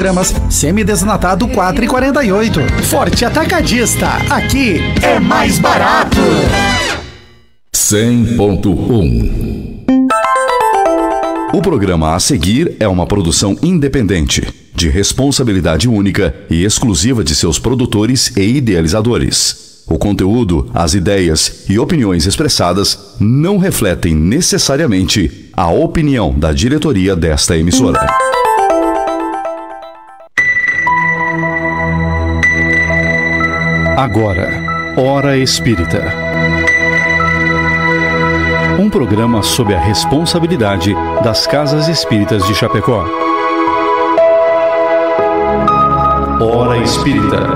gramas, semidesnatado 4,48. Forte Atacadista, aqui é mais barato. 100.1. O programa a seguir é uma produção independente, de responsabilidade única e exclusiva de seus produtores e idealizadores. O conteúdo, as ideias e opiniões expressadas não refletem necessariamente a opinião da diretoria desta emissora. Agora, Hora Espírita. Um programa sob a responsabilidade das Casas Espíritas de Chapecó. Hora Espírita.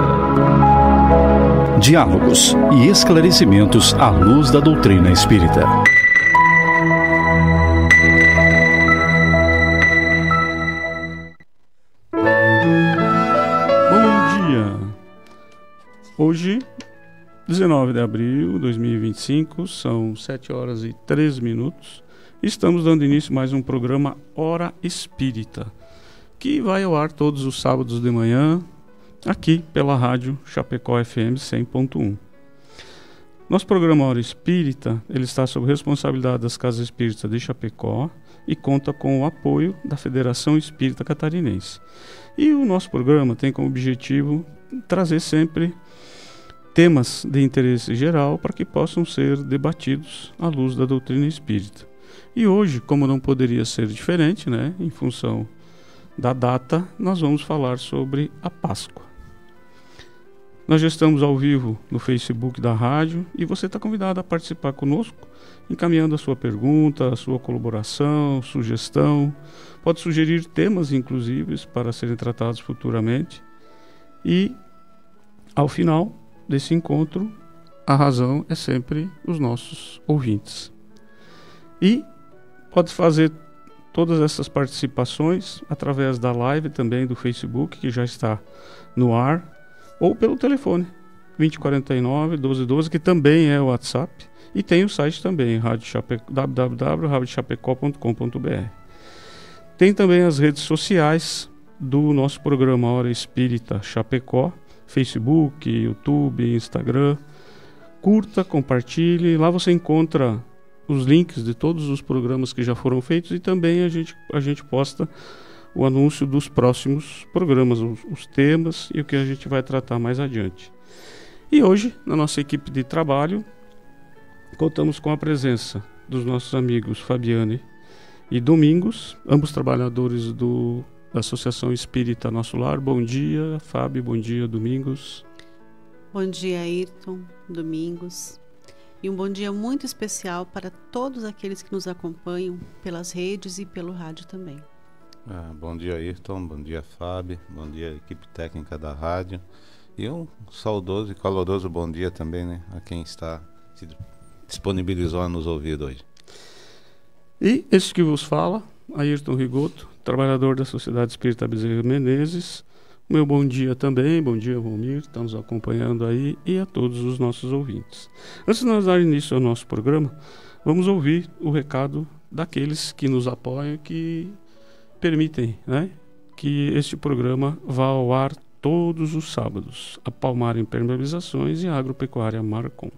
Diálogos e esclarecimentos à luz da doutrina espírita. Bom dia! Hoje, 19 de abril de 2025, são 7 horas e 3 minutos. Estamos dando início a mais um programa Hora Espírita, que vai ao ar todos os sábados de manhã, aqui pela rádio Chapecó FM 100.1. Nosso programa Hora Espírita, ele está sob responsabilidade das Casas Espíritas de Chapecó e conta com o apoio da Federação Espírita Catarinense. E o nosso programa tem como objetivo trazer sempre temas de interesse geral para que possam ser debatidos à luz da doutrina espírita. E hoje, como não poderia ser diferente, né, em função da data, nós vamos falar sobre a Páscoa. Nós já estamos ao vivo no Facebook da rádio e você está convidado a participar conosco, encaminhando a sua pergunta, a sua colaboração, sugestão. Pode sugerir temas, inclusive, para serem tratados futuramente. E, ao final desse encontro, a razão é sempre os nossos ouvintes. E pode fazer todas essas participações através da live também do Facebook, que já está no ar, ou pelo telefone 2049-1212, que também é o WhatsApp, e tem o site também, www.radiochapecó.com.br. Tem também as redes sociais do nosso programa Hora Espírita Chapecó, Facebook, YouTube, Instagram. Curta, compartilhe, lá você encontra os links de todos os programas que já foram feitos e também a gente posta o anúncio dos próximos programas, os temas e o que a gente vai tratar mais adiante. E hoje, na nossa equipe de trabalho, contamos com a presença dos nossos amigos Fabiane e Domingos, ambos trabalhadores da Associação Espírita Nosso Lar. Bom dia, Fábio. Bom dia, Domingos. Bom dia, Ayrton, Domingos. E um bom dia muito especial para todos aqueles que nos acompanham pelas redes e pelo rádio também. Bom dia, Ayrton. Bom dia, Fábio. Bom dia, equipe técnica da rádio. E um saudoso e caloroso bom dia também, né, a quem está se disponibilizou a nos ouvir hoje. E esse que vos fala, Ayrton Rigoto, trabalhador da Sociedade Espírita Bezerra Menezes. Meu bom dia também, bom dia, Romir, está nos acompanhando aí, e a todos os nossos ouvintes. Antes de nós dar início ao nosso programa, vamos ouvir o recado daqueles que nos apoiam, que permitem, né, que este programa vá ao ar todos os sábados. A Palmar Impermeabilizações e a Agropecuária Marcon.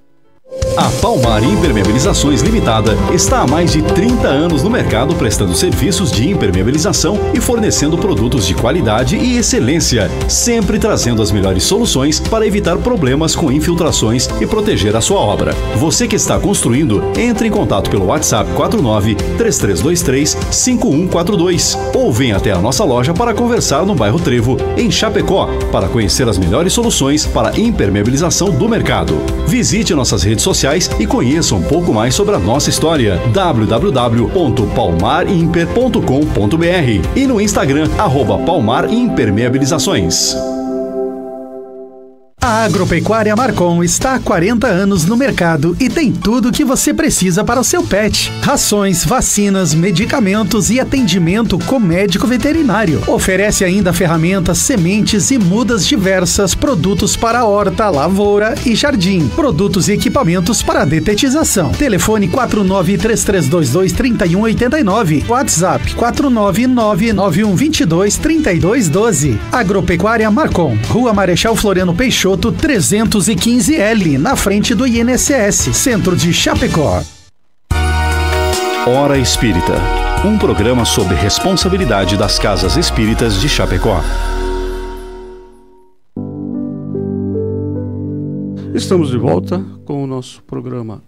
A Palmar Impermeabilizações Limitada está há mais de 30 anos no mercado prestando serviços de impermeabilização e fornecendo produtos de qualidade e excelência, sempre trazendo as melhores soluções para evitar problemas com infiltrações e proteger a sua obra. Você que está construindo, entre em contato pelo WhatsApp 49-3323-5142 ou venha até a nossa loja para conversar no bairro Trevo, em Chapecó, para conhecer as melhores soluções para impermeabilização do mercado. Visite nossas redes sociais e conheça um pouco mais sobre a nossa história. www.palmarimper.com.br e no Instagram @palmarimpermeabilizações. A Agropecuária Marcon está há 40 anos no mercado e tem tudo o que você precisa para o seu pet. Rações, vacinas, medicamentos e atendimento com médico veterinário. Oferece ainda ferramentas, sementes e mudas diversas, produtos para horta, lavoura e jardim. Produtos e equipamentos para detetização. Telefone 4933223189. WhatsApp 49991223212. Agropecuária Marcon. Rua Marechal Floriano Peixoto, 315L, na frente do INSS, centro de Chapecó. Hora Espírita, um programa sobre responsabilidade das casas espíritas de Chapecó. Estamos de volta com o nosso programa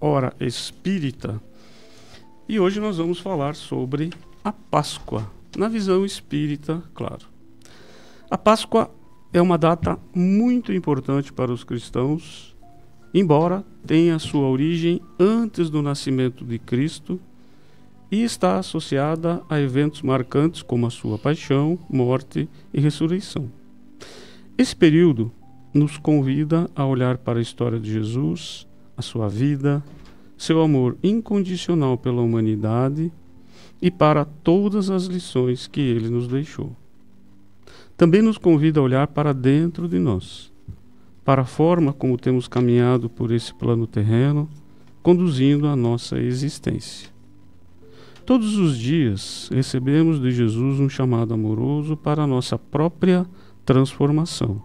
Hora Espírita e hoje nós vamos falar sobre a Páscoa, na visão espírita, claro. A Páscoa é uma data muito importante para os cristãos, embora tenha sua origem antes do nascimento de Cristo e está associada a eventos marcantes como a sua paixão, morte e ressurreição. Esse período nos convida a olhar para a história de Jesus, a sua vida, seu amor incondicional pela humanidade e para todas as lições que ele nos deixou. Também nos convida a olhar para dentro de nós, para a forma como temos caminhado por esse plano terreno, conduzindo a nossa existência. Todos os dias recebemos de Jesus um chamado amoroso para a nossa própria transformação.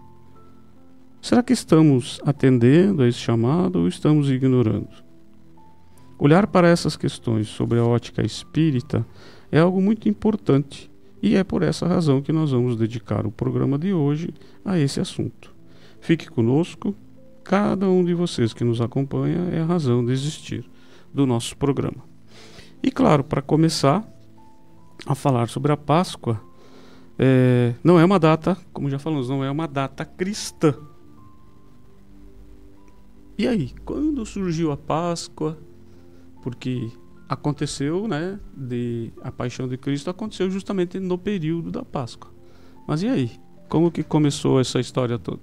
Será que estamos atendendo a esse chamado ou estamos ignorando? Olhar para essas questões sobre a ótica espírita é algo muito importante. E é por essa razão que nós vamos dedicar o programa de hoje a esse assunto. Fique conosco, cada um de vocês que nos acompanha é a razão de existir do nosso programa. E claro, para começar a falar sobre a Páscoa, não é uma data, como já falamos, não é uma data cristã. E aí, quando surgiu a Páscoa? Porque aconteceu, a paixão de Cristo aconteceu justamente no período da Páscoa. Mas e aí? Como que começou essa história toda?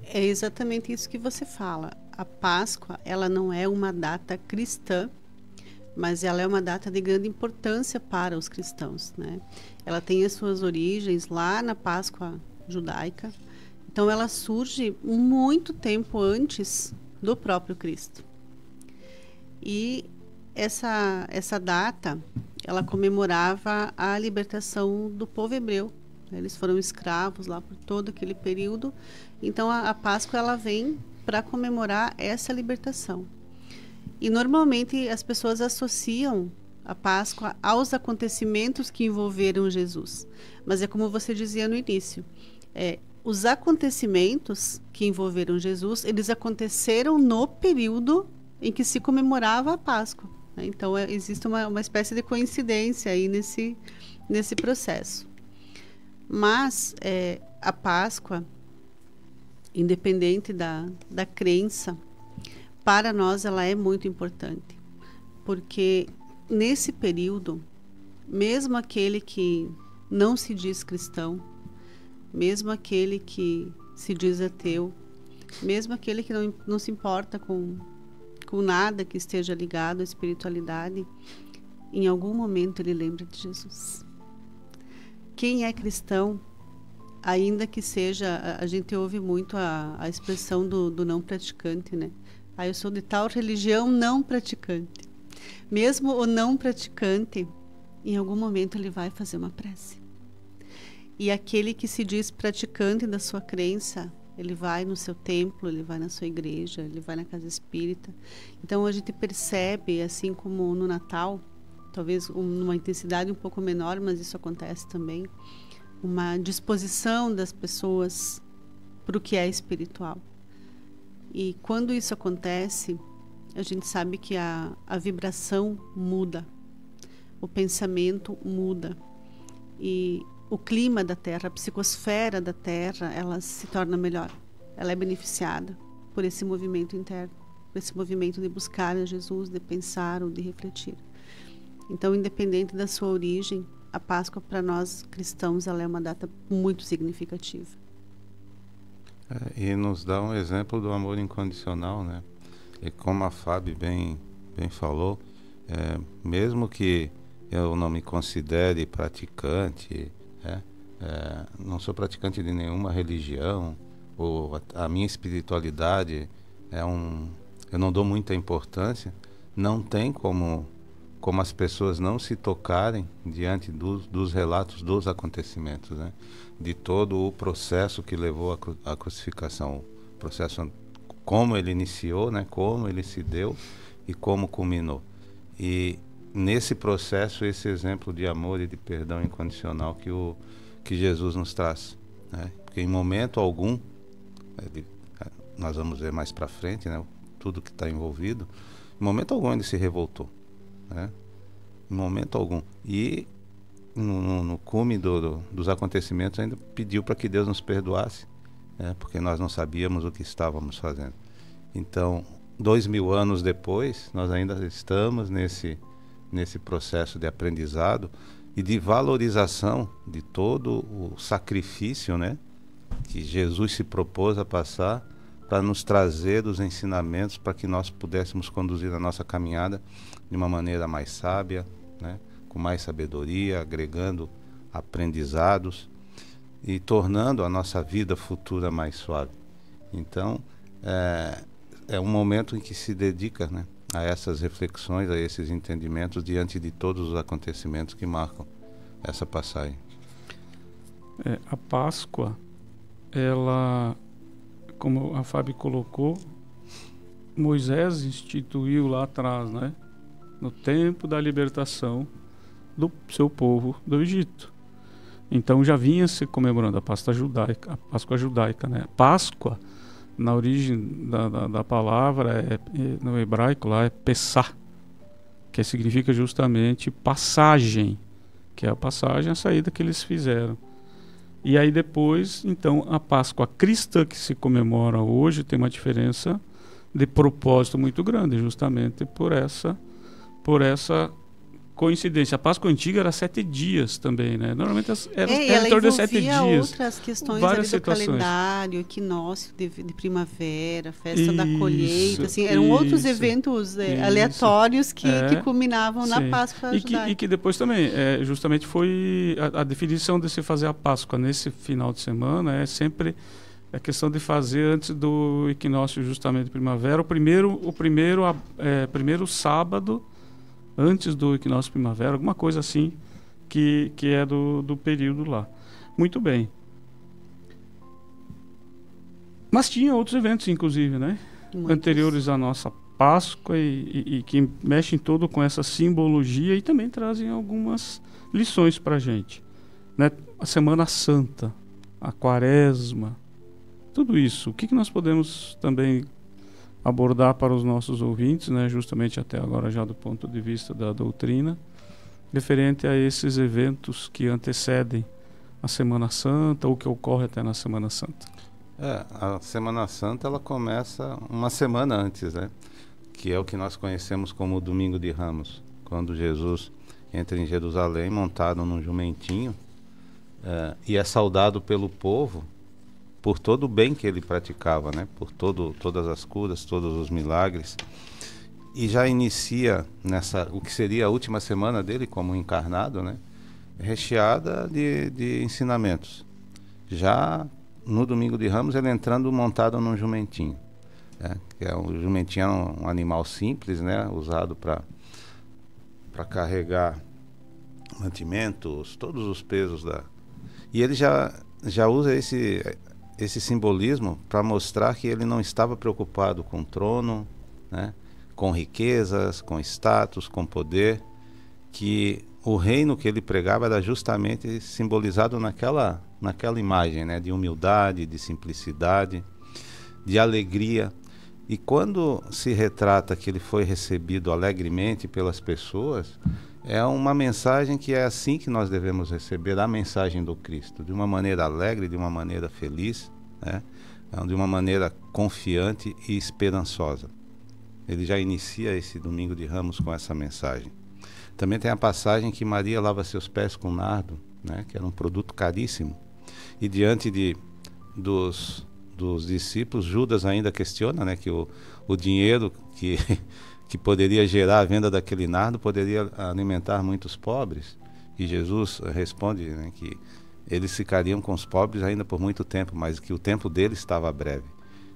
É exatamente isso que você fala. A Páscoa, ela não é uma data cristã, mas ela é uma data de grande importância para os cristãos, né? Ela tem as suas origens lá na Páscoa judaica. Então ela surge muito tempo antes do próprio Cristo. E essa data, ela comemorava a libertação do povo hebreu. Eles foram escravos lá por todo aquele período. Então a Páscoa, ela vem para comemorar essa libertação. E normalmente as pessoas associam a Páscoa aos acontecimentos que envolveram Jesus. Mas é como você dizia no início, os acontecimentos que envolveram Jesus, eles aconteceram no período em que se comemorava a Páscoa, né? Então existe uma espécie de coincidência aí nesse processo. Mas a Páscoa, independente da crença, para nós ela é muito importante, porque nesse período, mesmo aquele que não se diz cristão, mesmo aquele que se diz ateu, mesmo aquele que não se importa com nada que esteja ligado à espiritualidade, em algum momento ele lembra de Jesus. Quem é cristão, ainda que seja, a gente ouve muito a expressão do não praticante, né? Eu sou de tal religião não praticante. Mesmo o não praticante, em algum momento ele vai fazer uma prece. E aquele que se diz praticante da sua crença, ele vai no seu templo, ele vai na sua igreja, ele vai na casa espírita. Então a gente percebe, assim como no Natal, talvez numa intensidade um pouco menor, mas isso acontece também, uma disposição das pessoas para o que é espiritual. E quando isso acontece, a gente sabe que a vibração muda, o pensamento muda. E o clima da Terra, a psicosfera da Terra, ela se torna melhor. Ela é beneficiada por esse movimento interno, por esse movimento de buscar a Jesus, de pensar ou de refletir. Então, independente da sua origem, a Páscoa para nós cristãos ela é uma data muito significativa. E nos dá um exemplo do amor incondicional, né? E como a Fábio bem falou, mesmo que eu não me considere praticante, não sou praticante de nenhuma religião, ou a minha espiritualidade eu não dou muita importância, não tem como as pessoas não se tocarem diante dos relatos dos acontecimentos, né? De todo o processo que levou à crucificação, o processo como ele iniciou, né? Como ele se deu e como culminou. E nesse processo, esse exemplo de amor e de perdão incondicional que Jesus nos traz, né? Porque em momento algum, nós vamos ver mais para frente, né? Tudo que está envolvido, em momento algum ele se revoltou, né? Em momento algum. E no cume dos acontecimentos ainda pediu para que Deus nos perdoasse, né? Porque nós não sabíamos o que estávamos fazendo. Então, 2000 anos depois, nós ainda estamos nesse processo de aprendizado e de valorização de todo o sacrifício, né, que Jesus se propôs a passar para nos trazer os ensinamentos para que nós pudéssemos conduzir a nossa caminhada de uma maneira mais sábia, né, com mais sabedoria, agregando aprendizados e tornando a nossa vida futura mais suave. Então, é um momento em que se dedica, né, a essas reflexões, a esses entendimentos diante de todos os acontecimentos que marcam essa passagem. A Páscoa, ela, como a Fábio colocou, Moisés instituiu lá atrás, né, no tempo da libertação do seu povo do Egito. Então já vinha se comemorando a Páscoa judaica, né? Páscoa, na origem da palavra, no hebraico lá é Pessah, que significa justamente passagem, que é a passagem, a saída que eles fizeram. E aí depois, então, a Páscoa cristã que se comemora hoje tem uma diferença de propósito muito grande, justamente por essa coincidência. A Páscoa antiga era 7 dias também, né? Normalmente era em torno de 7 dias. Outras questões várias ali do situações. Calendário, equinócio de primavera, festa da colheita, assim, eram outros eventos aleatórios que culminavam na Páscoa judaica. E que depois também, justamente foi a definição de se fazer a Páscoa nesse final de semana, é sempre a questão de fazer antes do equinócio justamente de primavera, o primeiro sábado antes do equinócio primavera, alguma coisa assim que é do período lá. Muito bem. Mas tinha outros eventos, inclusive, né? Anteriores à nossa Páscoa e que mexem todo com essa simbologia e também trazem algumas lições para a gente, né? A Semana Santa, a Quaresma, tudo isso. O que nós podemos também abordar para os nossos ouvintes, né, justamente até agora já do ponto de vista da doutrina, referente a esses eventos que antecedem a Semana Santa ou que ocorre até na Semana Santa? A Semana Santa ela começa uma semana antes, né, que é o que nós conhecemos como o Domingo de Ramos, quando Jesus entra em Jerusalém montado num jumentinho e é saudado pelo povo por todo o bem que ele praticava, né? Por todas as curas, todos os milagres. E já inicia o que seria a última semana dele como encarnado, né? Recheada de ensinamentos. Já no Domingo de Ramos, ele entrando montado num jumentinho. Né? O jumentinho é um animal simples, né? Usado para carregar mantimentos, todos os pesos E ele já usa esse simbolismo para mostrar que ele não estava preocupado com o trono, né, com riquezas, com status, com poder, que o reino que ele pregava era justamente simbolizado naquela imagem, né, de humildade, de simplicidade, de alegria. E quando se retrata que ele foi recebido alegremente pelas pessoas, é uma mensagem que é assim que nós devemos receber a mensagem do Cristo, de uma maneira alegre, de uma maneira feliz, né? De uma maneira confiante e esperançosa. Ele já inicia esse Domingo de Ramos com essa mensagem. Também tem a passagem que Maria lava seus pés com nardo, né? Que era um produto caríssimo. E diante dos dos discípulos, Judas ainda questiona, né, que o dinheiro que poderia gerar a venda daquele nardo poderia alimentar muitos pobres. E Jesus responde, né, que eles ficariam com os pobres ainda por muito tempo, mas que o tempo deles estava breve.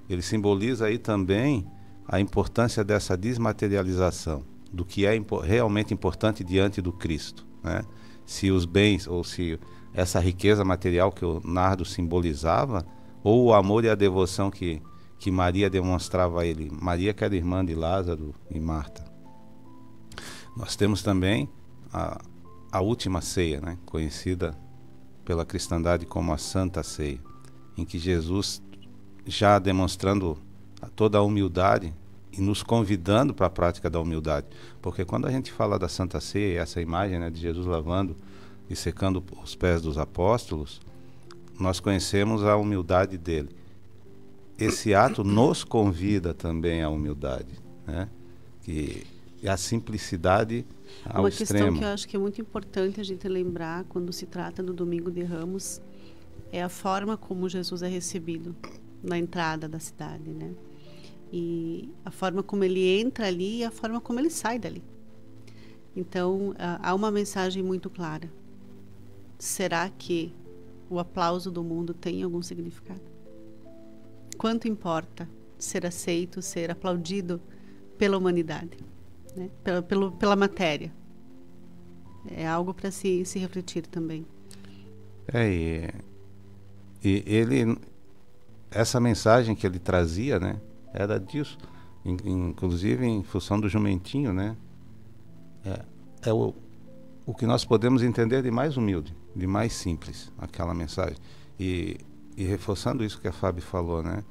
Ele simboliza aí também a importância dessa desmaterialização, do que é realmente importante diante do Cristo, né? Se os bens, ou se essa riqueza material que o nardo simbolizava, ou o amor e a devoção que Maria demonstrava a ele. Maria, que era irmã de Lázaro e Marta. Nós temos também a última ceia, né? Conhecida pela cristandade como a Santa Ceia, em que Jesus, já demonstrando toda a humildade e nos convidando para a prática da humildade, porque quando a gente fala da Santa Ceia, essa imagem, né, de Jesus lavando e secando os pés dos apóstolos, nós conhecemos a humildade dele. Esse ato nos convida também à humildade, né? E a simplicidade ao extremo. Uma questão que eu acho que é muito importante a gente lembrar quando se trata do Domingo de Ramos é a forma como Jesus é recebido na entrada da cidade, né? E a forma como ele entra ali e a forma como ele sai dali. Então, há uma mensagem muito clara. Será que o aplauso do mundo tem algum significado? Quanto importa ser aceito, ser aplaudido pela humanidade, né? Pela matéria? É algo para se refletir também. E ele, essa mensagem que ele trazia, né, era disso, inclusive em função do jumentinho, né? É o que nós podemos entender de mais humilde, de mais simples, aquela mensagem. E reforçando isso que a Fábio falou, né?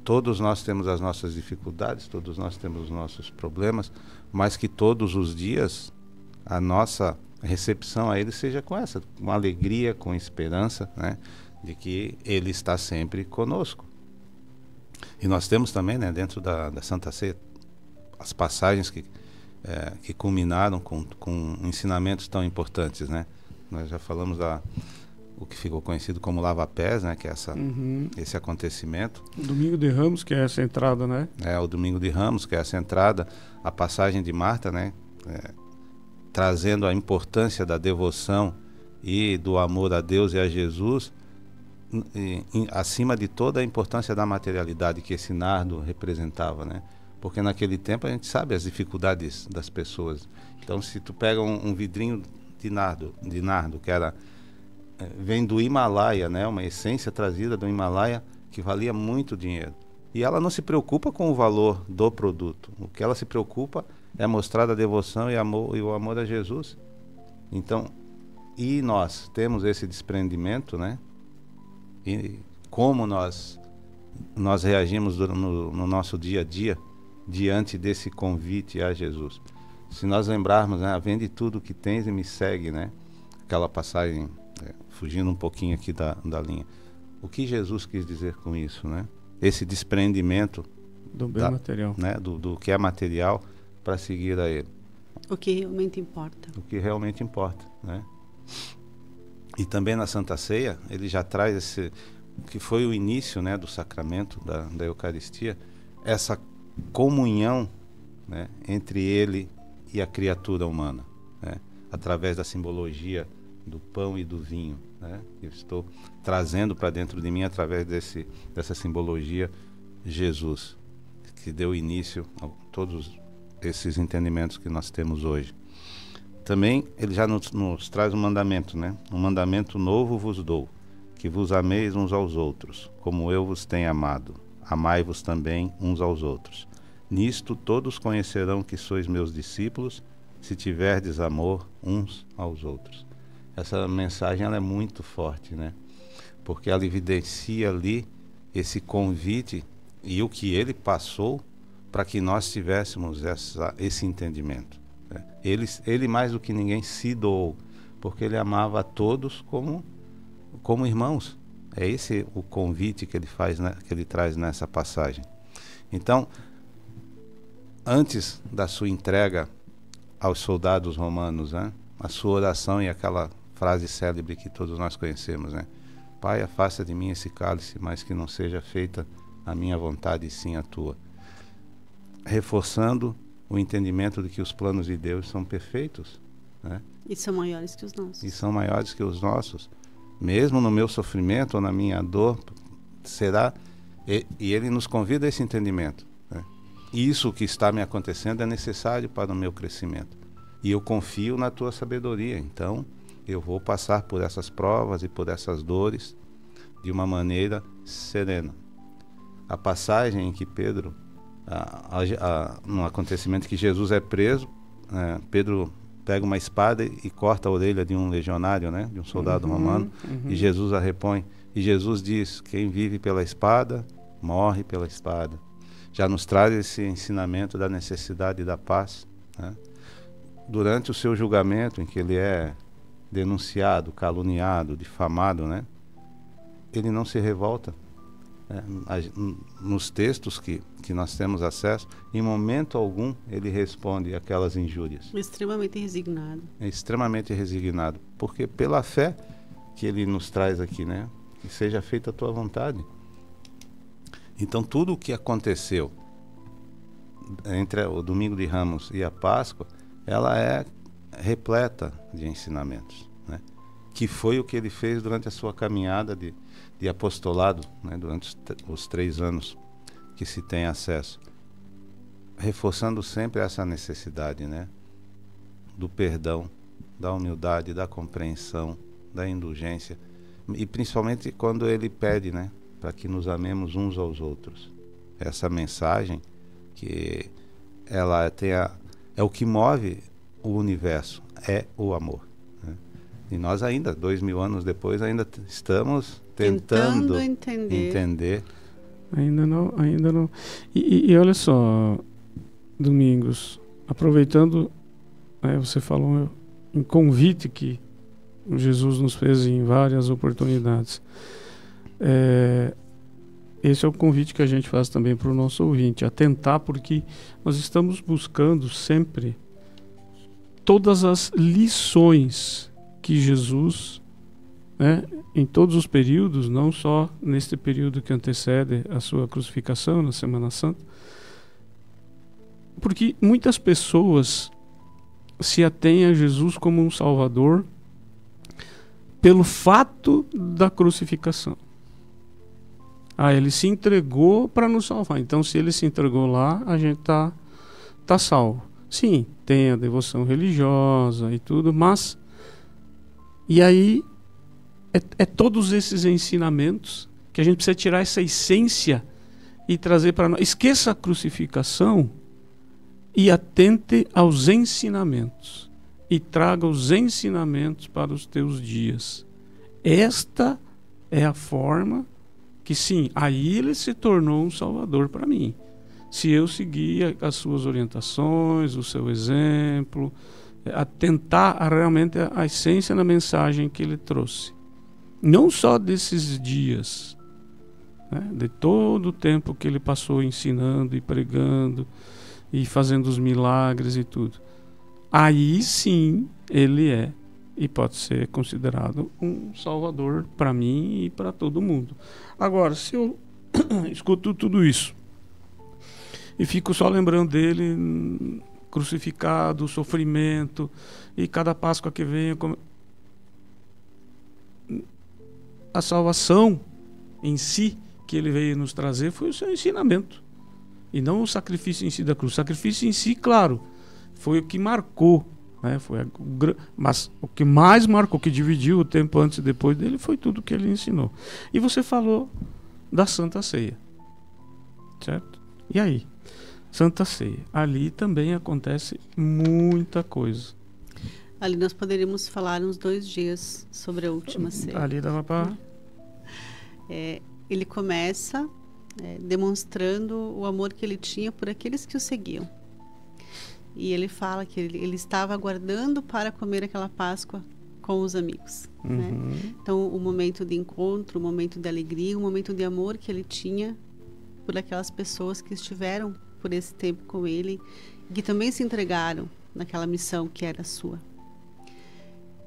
Todos nós temos as nossas dificuldades, todos nós temos os nossos problemas, mas que todos os dias a nossa recepção a ele seja com alegria, com esperança, né, de que ele está sempre conosco. E nós temos também, né, dentro da Santa Ceia, as passagens que culminaram com ensinamentos tão importantes, né? Nós já falamos o que ficou conhecido como lava-pés, né, que é esse acontecimento. O Domingo de Ramos, que é essa entrada, né? O Domingo de Ramos, que é essa entrada, a passagem de Marta, né, trazendo a importância da devoção e do amor a Deus e a Jesus, acima de toda a importância da materialidade que esse nardo representava, né? Porque naquele tempo a gente sabe as dificuldades das pessoas. Então, se tu pega um vidrinho de nardo, que vem do Himalaia, né? Uma essência trazida do Himalaia que valia muito dinheiro. E ela não se preocupa com o valor do produto. O que ela se preocupa é mostrar a devoção e o amor a Jesus. Então, e nós temos esse desprendimento, né? E como nós reagimos no nosso dia a dia diante desse convite a Jesus. Se nós lembrarmos, né, vende tudo o que tens e me segue, né? Aquela passagem, fugindo um pouquinho aqui da linha. O que Jesus quis dizer com isso, né? Esse desprendimento do bem material, né? Do que é material para seguir a ele. O que realmente importa. O que realmente importa, né? E também na Santa Ceia, ele já traz que foi o início, né, do sacramento da Eucaristia, essa comunhão, né, entre ele e a criatura humana, né, através da simbologia do pão e do vinho, né? Eu estou trazendo para dentro de mim, através dessa simbologia, Jesus, que deu início a todos esses entendimentos que nós temos hoje. Também ele já nos traz um mandamento, né? Um mandamento novo vos dou, que vos ameis uns aos outros, como eu vos tenho amado. Amai-vos também uns aos outros. Nisto todos conhecerão que sois meus discípulos, se tiverdes amor uns aos outros. Essa mensagem ela é muito forte, né? Porque ela evidencia ali esse convite e o que ele passou para que nós tivéssemos esse entendimento. Ele mais do que ninguém se doou, porque ele amava a todos como irmãos. É esse o convite que ele faz, né, que ele traz nessa passagem. Então, antes da sua entrega aos soldados romanos, né, a sua oração e aquela frase célebre que todos nós conhecemos, né? Pai, afasta de mim esse cálice, mas que não seja feita a minha vontade e sim a tua. Reforçando o entendimento de que os planos de Deus são perfeitos, né? E são maiores que os nossos. E são maiores que os nossos. Mesmo no meu sofrimento ou na minha dor, será... E Ele nos convida a esse entendimento, né? Isso que está me acontecendo é necessário para o meu crescimento. E eu confio na tua sabedoria. Então, eu vou passar por essas provas e por essas dores de uma maneira serena. A passagem em que Pedro, no acontecimento que Jesus é preso, Pedro pega uma espada e corta a orelha de um legionário, né, de um soldado romano, e Jesus a repõe. E Jesus diz: quem vive pela espada, morre pela espada. Já nos traz esse ensinamento da necessidade da paz, né? Durante o seu julgamento, em que ele é denunciado, caluniado, difamado, né, ele não se revolta. Nos textos que nós temos acesso, em momento algum ele responde aquelas injúrias. Extremamente resignado. É extremamente resignado, porque pela fé que ele nos traz aqui, né, que seja feita a tua vontade. Então tudo o que aconteceu entre o Domingo de Ramos e a Páscoa, ela é repleta de ensinamentos, né, que foi o que ele fez durante a sua caminhada de apostolado, né, durante os 3 anos que se tem acesso, reforçando sempre essa necessidade, né, do perdão, da humildade, da compreensão, da indulgência, e principalmente quando ele pede, né, para que nos amemos uns aos outros. Essa mensagem que ela é o que move o universo, é o amor, né? E nós ainda, 2000 anos depois, ainda estamos tentando entender. Ainda não. E olha só, Domingos, aproveitando, você falou em convite que Jesus nos fez em várias oportunidades. Esse é o convite que a gente faz também para o nosso ouvinte, atentar, porque nós estamos buscando sempre todas as lições que Jesus, né, em todos os períodos, não só neste período que antecede a sua crucificação, na Semana Santa, porque muitas pessoas se atêm a Jesus como um Salvador pelo fato da crucificação. Ele se entregou para nos salvar. Então, se ele se entregou lá, a gente tá salvo. Sim, tem a devoção religiosa e tudo, mas... E aí, é todos esses ensinamentos que a gente precisa tirar essa essência e trazer para nós. Esqueça a crucificação e atente aos ensinamentos. E traga os ensinamentos para os teus dias. Esta é a forma... que sim, aí ele se tornou um salvador para mim. Se eu seguir as suas orientações, o seu exemplo, atentar realmente a essência da mensagem que ele trouxe. Não só desses dias, né, de todo o tempo que ele passou ensinando e pregando e fazendo os milagres e tudo. Aí sim ele é e pode ser considerado um salvador para mim e para todo mundo. Agora, se eu escuto tudo isso e fico só lembrando dele crucificado, sofrimento, e cada Páscoa que vem a salvação em si que ele veio nos trazer foi o seu ensinamento e não o sacrifício em si da cruz. O sacrifício em si, claro, foi o que marcou, né? Mas o que mais marcou, que dividiu o tempo antes e depois dele, foi tudo que ele ensinou. E você falou da Santa Ceia, certo? E aí? Santa Ceia. Ali também acontece muita coisa. Ali nós poderíamos falar uns 2 dias sobre a última ceia. Ali dava para... Ele começa demonstrando o amor que ele tinha por aqueles que o seguiam. E ele fala que ele estava aguardando para comer aquela Páscoa com os amigos. Né? Então, o momento de encontro, o momento de alegria, o momento de amor que ele tinha por aquelas pessoas que estiveram por esse tempo com ele, que também se entregaram naquela missão que era sua.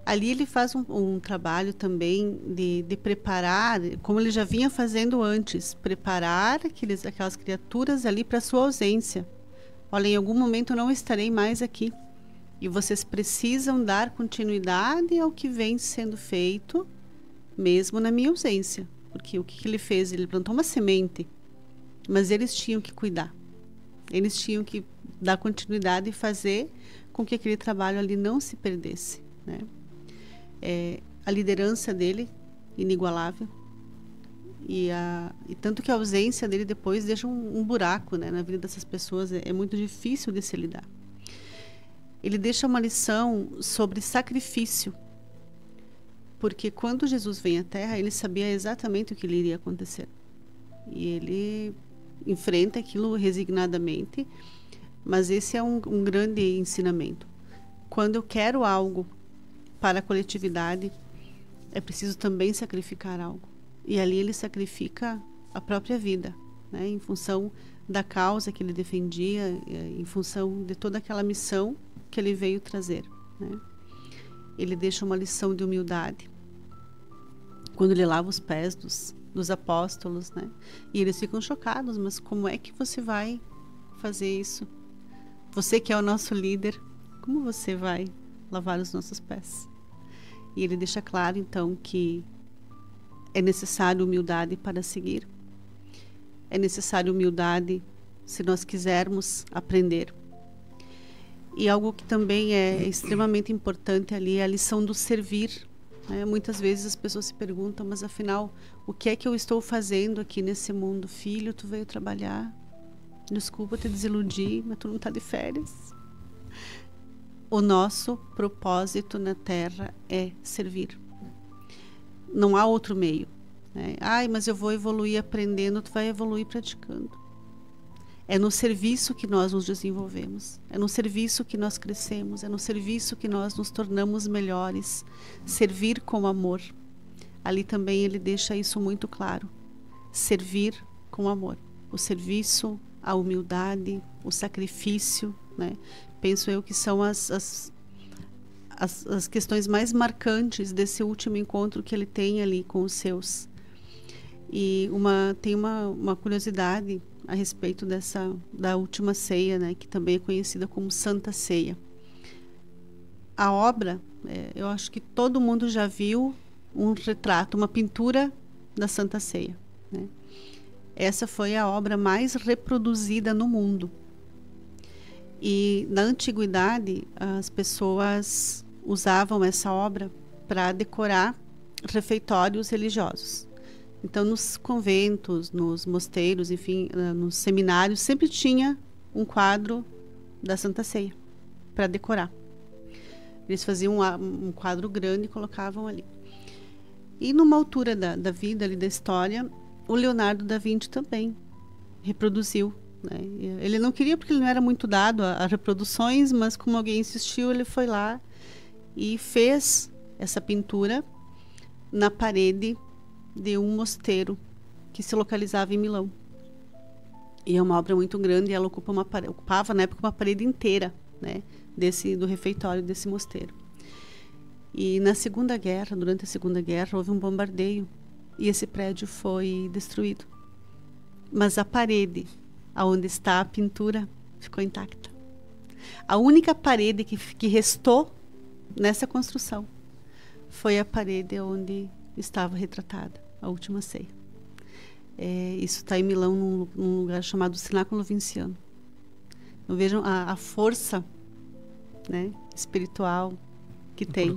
Ali ele faz um trabalho também de preparar, como ele já vinha fazendo antes, preparar aquelas criaturas ali para sua ausência. Olha, em algum momento eu não estarei mais aqui. E vocês precisam dar continuidade ao que vem sendo feito, mesmo na minha ausência. Porque o que ele fez? Ele plantou uma semente, mas eles tinham que cuidar. Eles tinham que dar continuidade e fazer com que aquele trabalho ali não se perdesse, né? A liderança dele, inigualável. E tanto que a ausência dele depois deixa um buraco, né, na vida dessas pessoas. É muito difícil de se lidar. Ele deixa uma lição sobre sacrifício. Porque quando Jesus vem à Terra, ele sabia exatamente o que lhe iria acontecer. E ele enfrenta aquilo resignadamente. Mas esse é um grande ensinamento. Quando eu quero algo para a coletividade, é preciso também sacrificar algo. E ali ele sacrifica a própria vida, né, em função da causa que ele defendia, em função de toda aquela missão que ele veio trazer, né. Ele deixa uma lição de humildade. Quando ele lava os pés dos apóstolos, né, e eles ficam chocados, mas como é que você vai fazer isso? Você que é o nosso líder, como você vai lavar os nossos pés? E ele deixa claro, então, que é necessário humildade para seguir. É necessário humildade se nós quisermos aprender. E algo que também é extremamente importante ali é a lição do servir, né? Muitas vezes as pessoas se perguntam, mas afinal, o que é que eu estou fazendo aqui nesse mundo? Filho, tu veio trabalhar. Desculpa te desiludir, mas tu não está de férias. O nosso propósito na Terra é servir. Não há outro meio, né? Ai, mas eu vou evoluir aprendendo. Tu vai evoluir praticando. É no serviço que nós nos desenvolvemos. É no serviço que nós crescemos. É no serviço que nós nos tornamos melhores. Servir com amor. Ali também ele deixa isso muito claro. Servir com amor. O serviço, a humildade, o sacrifício, né? Penso eu que são as questões mais marcantes desse último encontro que ele tem ali com os seus. E tem uma curiosidade a respeito da última ceia, né, que também é conhecida como Santa Ceia. A obra, eu acho que todo mundo já viu um retrato, uma pintura da Santa Ceia, né? Essa foi a obra mais reproduzida no mundo. E na antiguidade, as pessoas usavam essa obra para decorar refeitórios religiosos. Então, nos conventos, nos mosteiros, enfim, nos seminários, sempre tinha um quadro da Santa Ceia para decorar. Eles faziam um quadro grande e colocavam ali. E numa altura da vida, ali da história, o Leonardo da Vinci também reproduziu, né? Ele não queria porque ele não era muito dado a reproduções, mas como alguém insistiu, ele foi lá e fez essa pintura na parede de um mosteiro que se localizava em Milão. E é uma obra muito grande e ela ocupava na época uma parede inteira, né, do refeitório desse mosteiro. E na Segunda Guerra, durante a Segunda Guerra, houve um bombardeio e esse prédio foi destruído. Mas a parede onde está a pintura ficou intacta. A única parede que restou nessa construção foi a parede onde estava retratada a última ceia. Isso está em Milão, num lugar chamado Cenáculo Vinciano. Então vejam a força, né, espiritual que tem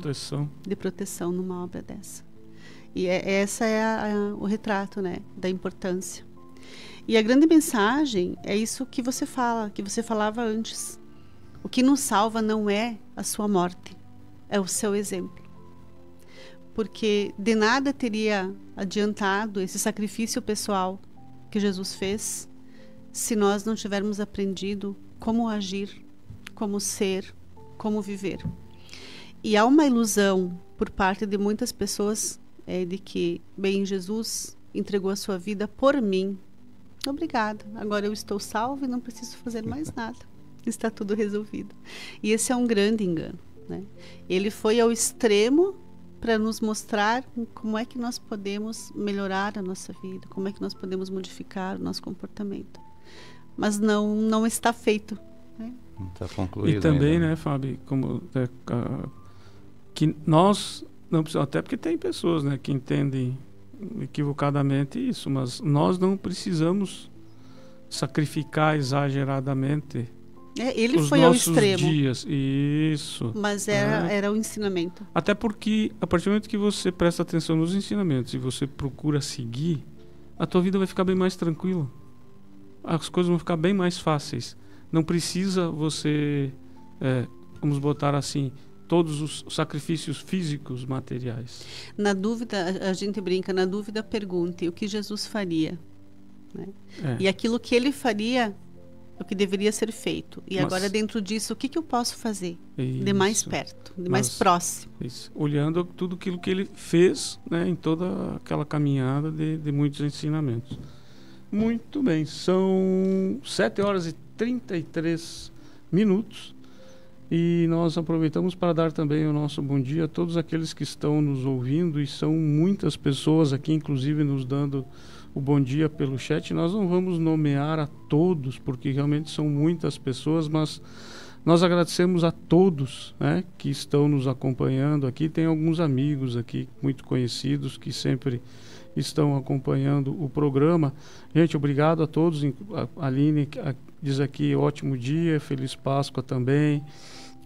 de proteção numa obra dessa. E essa é o retrato, né, da importância. E a grande mensagem é isso que você falava antes. O que nos salva não é a sua morte, é o seu exemplo. Porque de nada teria adiantado esse sacrifício pessoal que Jesus fez se nós não tivermos aprendido como agir, como ser, como viver. E há uma ilusão por parte de muitas pessoas de que, bem, Jesus entregou a sua vida por mim. Obrigada, agora eu estou salvo e não preciso fazer mais nada. Está tudo resolvido. E esse é um grande engano. né? Ele foi ao extremo para nos mostrar como é que nós podemos melhorar a nossa vida, como é que nós podemos modificar o nosso comportamento. Mas não está feito, né? Não está concluído. E também, ainda, né, Fábio, como que nós não precisamos, até porque tem pessoas, né, que entendem equivocadamente isso, mas nós não precisamos sacrificar exageradamente Ele os foi ao nossos extremo, dias. Isso. mas era o ensinamento. Até porque, a partir do momento que você presta atenção nos ensinamentos e você procura seguir, a tua vida vai ficar bem mais tranquila. As coisas vão ficar bem mais fáceis. Não precisa você, vamos botar assim, todos os sacrifícios físicos, materiais. Na dúvida, a gente brinca, na dúvida pergunte o que Jesus faria, né? E aquilo que ele faria é o que deveria ser feito. E agora, dentro disso, o que eu posso fazer de mais perto, de mais próximo? Isso. Olhando tudo aquilo que ele fez, né, em toda aquela caminhada de muitos ensinamentos. Muito bem, são 7h33 e nós aproveitamos para dar também o nosso bom dia a todos aqueles que estão nos ouvindo, e são muitas pessoas aqui, inclusive nos dando o bom dia pelo chat. Nós não vamos nomear a todos, porque realmente são muitas pessoas, mas nós agradecemos a todos, né, que estão nos acompanhando aqui. Tem alguns amigos aqui muito conhecidos que sempre estão acompanhando o programa. Gente, obrigado a todos. A Aline diz aqui, ótimo dia, feliz Páscoa também.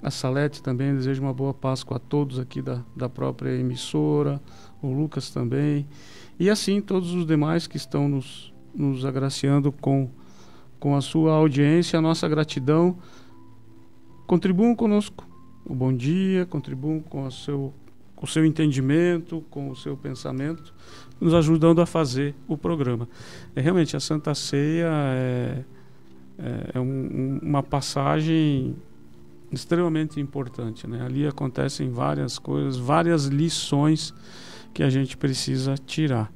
A Salete também deseja uma boa Páscoa a todos aqui da própria emissora. O Lucas também. E assim todos os demais que estão nos agraciando com a sua audiência, a nossa gratidão. Contribuam conosco. O bom dia, contribuam com o seu entendimento, com o seu pensamento, nos ajudando a fazer o programa. Realmente, a Santa Ceia é uma passagem extremamente importante, né? Ali acontecem várias coisas, várias lições que a gente precisa tirar.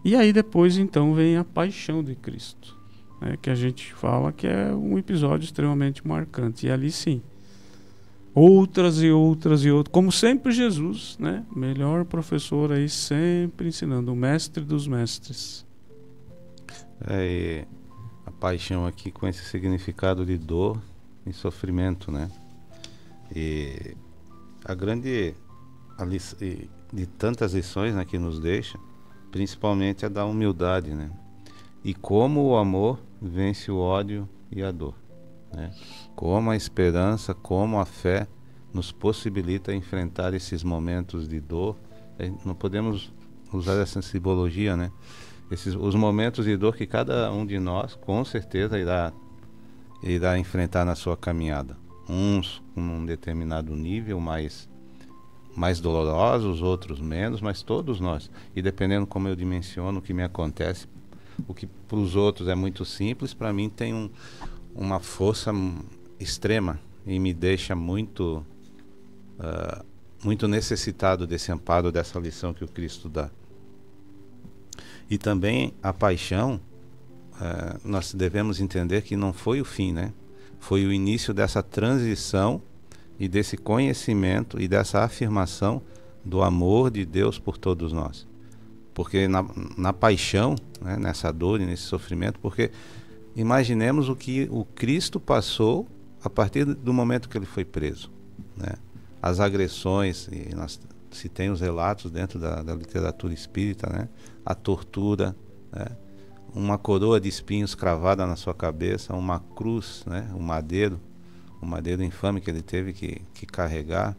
E aí depois, então, vem a paixão de Cristo, né? Que a gente fala que é um episódio extremamente marcante. E ali sim, outras e outras, como sempre Jesus, né? Melhor professor aí, sempre ensinando, o mestre dos mestres. E a paixão aqui com esse significado de dor e sofrimento, né? E a grande de tantas lições, né, que nos deixa, principalmente a da humildade, né? E como o amor vence o ódio e a dor, né? Como a esperança, como a fé nos possibilita enfrentar esses momentos de dor. Não podemos usar essa simbologia, né? Os momentos de dor que cada um de nós com certeza irá enfrentar na sua caminhada. Uns com um determinado nível mais dolorosos, outros menos, mas todos nós. E dependendo como eu dimensiono o que me acontece, o que para os outros é muito simples, para mim tem uma força extrema e me deixa muito necessitado desse amparo, dessa lição que o Cristo dá. E também a paixão, nós devemos entender que não foi o fim, né? Foi o início dessa transição e desse conhecimento e dessa afirmação do amor de Deus por todos nós. Porque na paixão, né, nessa dor e nesse sofrimento, porque imaginemos o que o Cristo passou a partir do momento que ele foi preso, né? As agressões, e se tem os relatos dentro da literatura espírita, né? A tortura, né? Uma coroa de espinhos cravada na sua cabeça, uma cruz, né? Um madeiro infame que ele teve que carregar.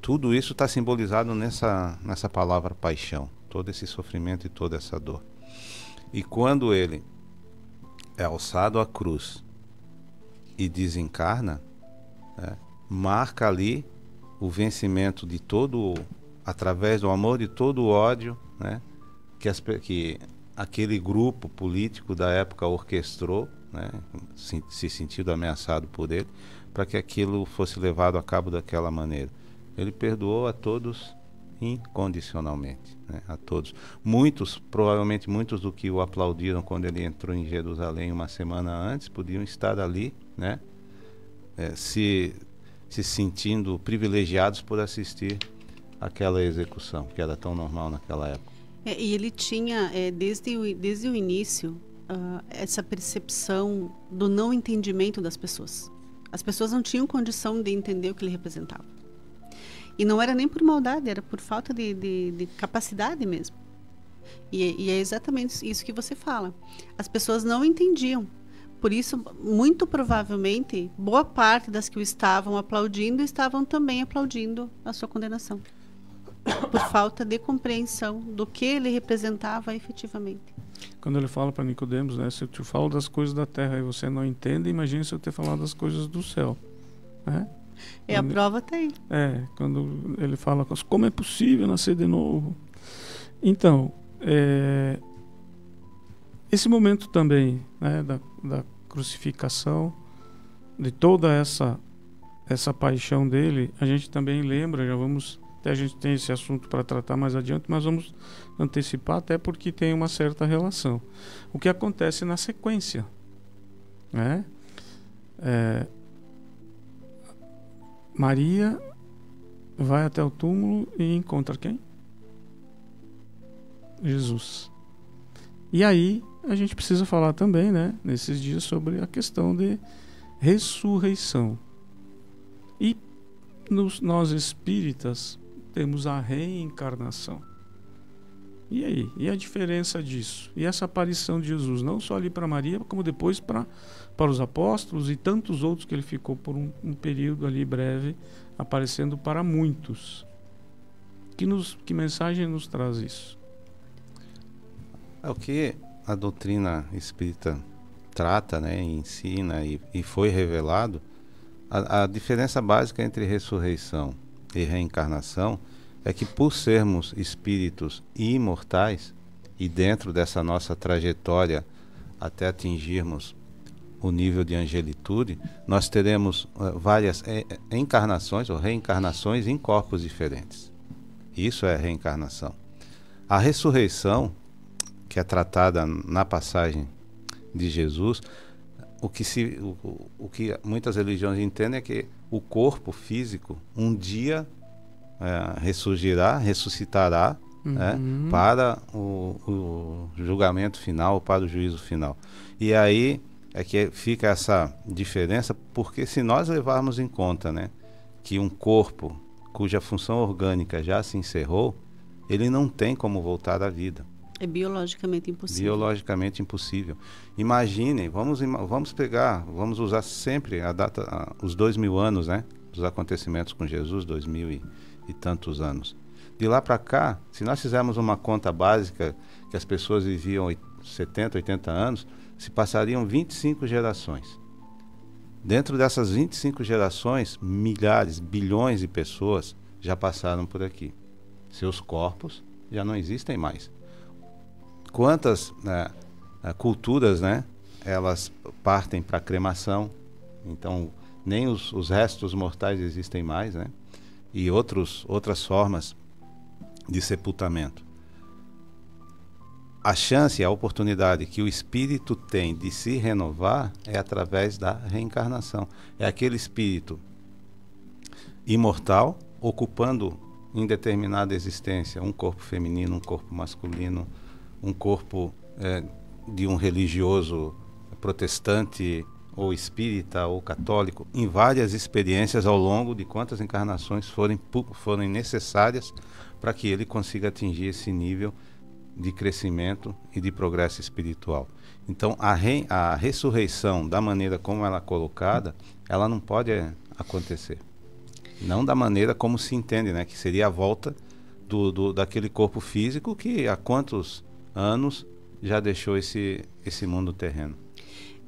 Tudo isso está simbolizado nessa palavra paixão, todo esse sofrimento e toda essa dor. E quando ele é alçado à cruz e desencarna, né, marca ali o vencimento de todo, através do amor, de todo o ódio, né, que aquele grupo político da época orquestrou, né, se sentindo ameaçado por ele, para que aquilo fosse levado a cabo daquela maneira. Ele perdoou a todos incondicionalmente, né, a todos. Provavelmente muitos do que o aplaudiram quando ele entrou em Jerusalém uma semana antes, podiam estar ali, né, se se sentindo privilegiados por assistir aquela execução, que era tão normal naquela época. E ele tinha, desde o início, essa percepção do não entendimento das pessoas. As pessoas não tinham condição de entender o que ele representava. E não era nem por maldade, era por falta de capacidade mesmo. E é exatamente isso que você fala. As pessoas não entendiam. Por isso, muito provavelmente, boa parte das que o estavam também aplaudindo a sua condenação. Por falta de compreensão do que ele representava efetivamente. Quando ele fala para Nicodemos, né, se eu te falo das coisas da terra e você não entende, imagine se eu ter falado das coisas do céu. Né? A prova está aí. Quando ele fala, como é possível nascer de novo? Então, esse momento também, né, da crucificação, de toda essa paixão dele, a gente também lembra, até a gente tem esse assunto para tratar mais adiante, mas vamos antecipar até porque tem uma certa relação. O que acontece na sequência, né? Maria vai até o túmulo e encontra quem? Jesus. E aí a gente precisa falar também, né, nesses dias, sobre a questão de ressurreição. E nós espíritas temos a reencarnação. E aí? E a diferença disso? E essa aparição de Jesus, não só ali para Maria, como depois para os apóstolos e tantos outros que ele ficou por um período ali breve, aparecendo para muitos. Que mensagem nos traz isso? É o que a doutrina espírita trata, né, ensina e foi revelado. A diferença básica entre ressurreição e reencarnação é que, por sermos espíritos imortais e dentro dessa nossa trajetória até atingirmos o nível de angelitude, nós teremos várias encarnações ou reencarnações em corpos diferentes. Isso é reencarnação. A ressurreição, que é tratada na passagem de Jesus, o que muitas religiões entendem é que o corpo físico um dia ressuscitará, né, para o julgamento final, para o juízo final. E aí é que fica essa diferença, porque se nós levarmos em conta, né, que um corpo cuja função orgânica já se encerrou, ele não tem como voltar à vida. É biologicamente impossível. Biologicamente impossível. Imaginem, vamos usar sempre a data, os 2000 anos, né, dos acontecimentos com Jesus, 2000 e tantos anos. De lá para cá, se nós fizermos uma conta básica, que as pessoas viviam 70, 80 anos, se passariam 25 gerações. Dentro dessas 25 gerações, milhares, bilhões de pessoas já passaram por aqui. Seus corpos já não existem mais. Quantas culturas, né, elas partem para a cremação, então nem os restos mortais existem mais, né, e outras formas de sepultamento. A chance, a oportunidade que o espírito tem de se renovar é através da reencarnação. É aquele espírito imortal ocupando em determinada existência um corpo feminino, um corpo masculino, um corpo de um religioso protestante ou espírita ou católico, em várias experiências ao longo de quantas encarnações forem necessárias para que ele consiga atingir esse nível de crescimento e de progresso espiritual. Então a ressurreição, da maneira como ela é colocada, ela não pode acontecer. Não da maneira como se entende, né? Que seria a volta daquele corpo físico que há quantos anos já deixou esse mundo terreno.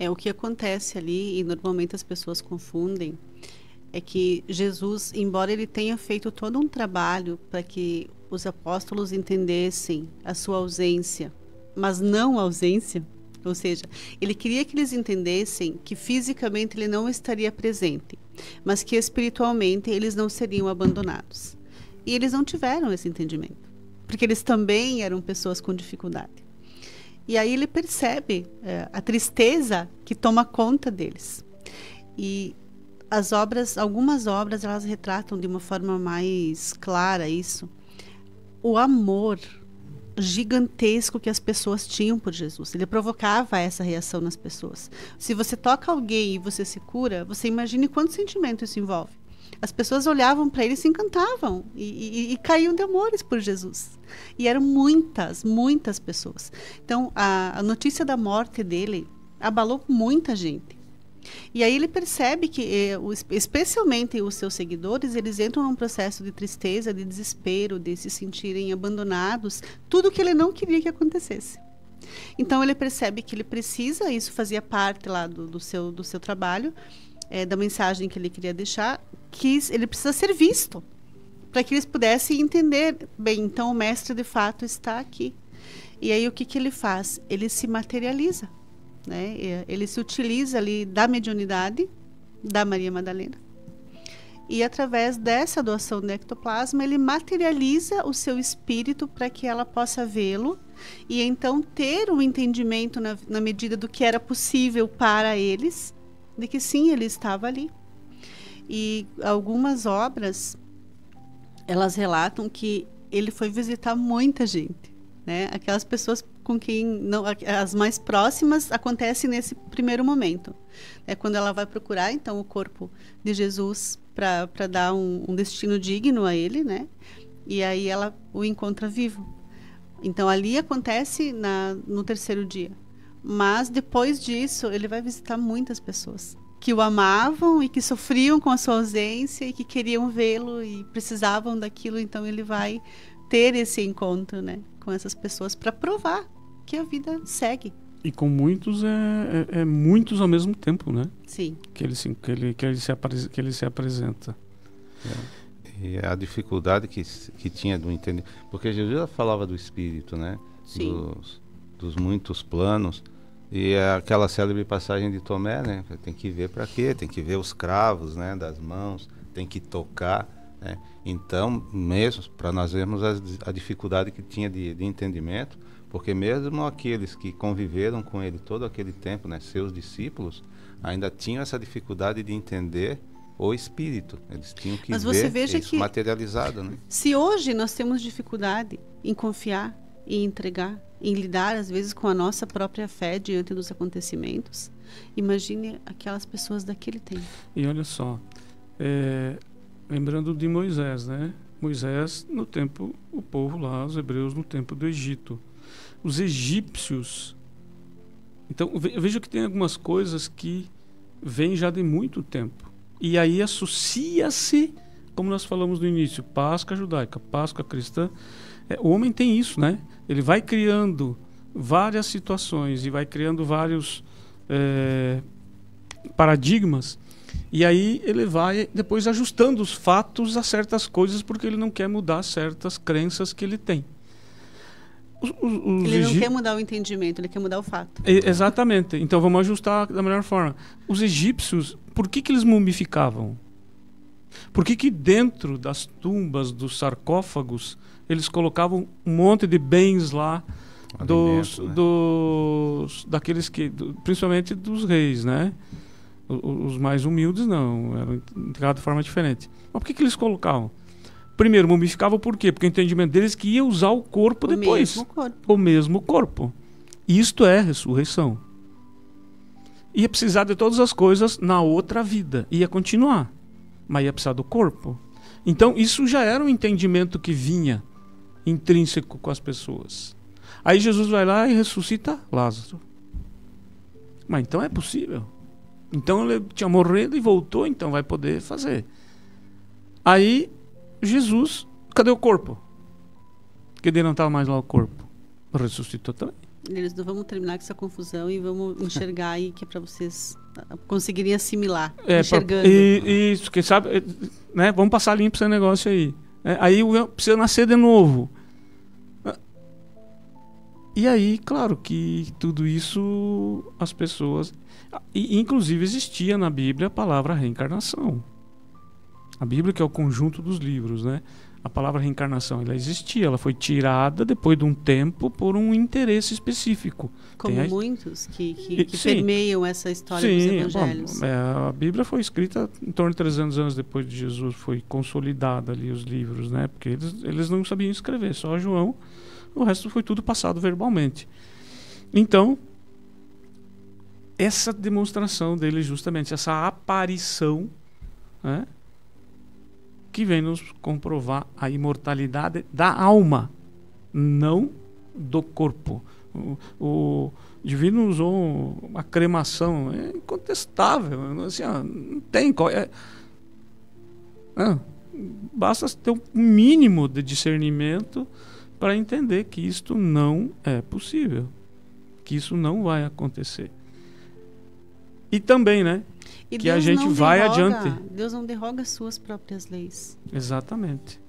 O que acontece ali, e normalmente as pessoas confundem, é que Jesus, embora ele tenha feito todo um trabalho para que os apóstolos entendessem a sua ausência, mas não a ausência, ou seja, ele queria que eles entendessem que fisicamente ele não estaria presente, mas que espiritualmente eles não seriam abandonados. E eles não tiveram esse entendimento, porque eles também eram pessoas com dificuldade. E aí ele percebe a tristeza que toma conta deles. E algumas obras, elas retratam de uma forma mais clara isso. O amor gigantesco que as pessoas tinham por Jesus. Ele provocava essa reação nas pessoas. Se você toca alguém e você se cura, você imagine quanto sentimento isso envolve. As pessoas olhavam para ele e se encantavam e caíam de amores por Jesus. E eram muitas, muitas pessoas. Então, a notícia da morte dele abalou muita gente. E aí ele percebe que, especialmente os seus seguidores, eles entram num processo de tristeza, de desespero, de se sentirem abandonados, tudo que ele não queria que acontecesse. Então ele percebe que ele precisa, isso fazia parte lá do seu trabalho, da mensagem que ele queria deixar, que ele precisa ser visto, para que eles pudessem entender, bem, então o mestre de fato está aqui. E aí o que ele faz? Ele se materializa. Né? Ele se utiliza ali da mediunidade da Maria Madalena e através dessa doação de ectoplasma ele materializa o seu espírito para que ela possa vê-lo e então ter um entendimento na medida do que era possível para eles de que sim, ele estava ali. E algumas obras elas relatam que ele foi visitar muita gente, né? Aquelas pessoas com quem não, as mais próximas acontece nesse primeiro momento. É quando ela vai procurar então o corpo de Jesus para dar um destino digno a ele, né? E aí ela o encontra vivo. Então ali acontece no terceiro dia. Mas depois disso ele vai visitar muitas pessoas que o amavam e que sofriam com a sua ausência e que queriam vê-lo e precisavam daquilo. Então ele vai ter esse encontro, né, com essas pessoas para provar que a vida segue. E com muitos muitos ao mesmo tempo, né? Sim. Que ele se apresenta. E a dificuldade que tinha do entender, porque Jesus já falava do espírito, né? Sim. Dos muitos planos. E aquela célebre passagem de Tomé, né? Tem que ver para quê? Tem que ver os cravos, né, das mãos, tem que tocar, né? Então, mesmo para nós vermos a dificuldade que tinha de entendimento, porque mesmo aqueles que conviveram com ele todo aquele tempo, né, seus discípulos, ainda tinham essa dificuldade de entender o espírito. Eles tinham que ver isso materializado, né? Se hoje nós temos dificuldade em confiar, em entregar, em lidar às vezes com a nossa própria fé diante dos acontecimentos, imagine aquelas pessoas daquele tempo. E olha só, lembrando de Moisés, né? Moisés no tempo, o povo lá, os hebreus no tempo do Egito. Os egípcios. Então, veja que tem algumas coisas que vêm já de muito tempo. E aí associa-se, como nós falamos no início, Páscoa judaica, Páscoa cristã. O homem tem isso, né? Ele vai criando várias situações e vai criando vários paradigmas. E aí ele vai depois ajustando os fatos a certas coisas porque ele não quer mudar certas crenças que ele tem. Ele não quer mudar o entendimento, ele quer mudar o fato. Exatamente. Então vamos ajustar da melhor forma. Os egípcios, por que eles mumificavam? Por que dentro das tumbas, dos sarcófagos, eles colocavam um monte de bens lá, daqueles que, principalmente dos reis, né? Os mais humildes não, eram entregados de forma diferente. Mas por que eles colocavam? Primeiro, mumificavam por quê? Porque o entendimento deles é que ia usar o corpo depois. O mesmo corpo. Isto é ressurreição. Ia precisar de todas as coisas na outra vida. Ia continuar. Mas ia precisar do corpo. Então, isso já era um entendimento que vinha intrínseco com as pessoas. Aí Jesus vai lá e ressuscita Lázaro. Mas então é possível. Então ele tinha morrido e voltou, então vai poder fazer. Aí Jesus, cadê o corpo? Porque ele não estava mais lá o corpo. Ressuscitou também. Eles não vamos terminar com essa confusão e vamos enxergar aí que é para vocês conseguirem assimilar. Enxergando. Isso, quem sabe, né? Vamos passar limpo esse negócio aí. Aí precisa nascer de novo. E aí, claro que tudo isso as pessoas... Inclusive existia na Bíblia a palavra reencarnação. A Bíblia, que é o conjunto dos livros, né? a palavra reencarnação, ela existia, ela foi tirada depois de um tempo por um interesse específico. Como muitos que sim, permeiam essa história sim, dos evangelhos. Bom, a Bíblia foi escrita em torno de 300 anos depois de Jesus, foi consolidada ali os livros, né? Porque eles não sabiam escrever, só João, o resto foi tudo passado verbalmente. Então, essa demonstração dele, justamente, essa aparição, né, que vem nos comprovar a imortalidade da alma, não do corpo. O Divino usou uma cremação, é incontestável, assim, não tem basta ter um mínimo de discernimento para entender que isto não é possível, que isso não vai acontecer. E também, né, e que Deus a gente vai adiante. Deus não derroga as suas próprias leis. Exatamente.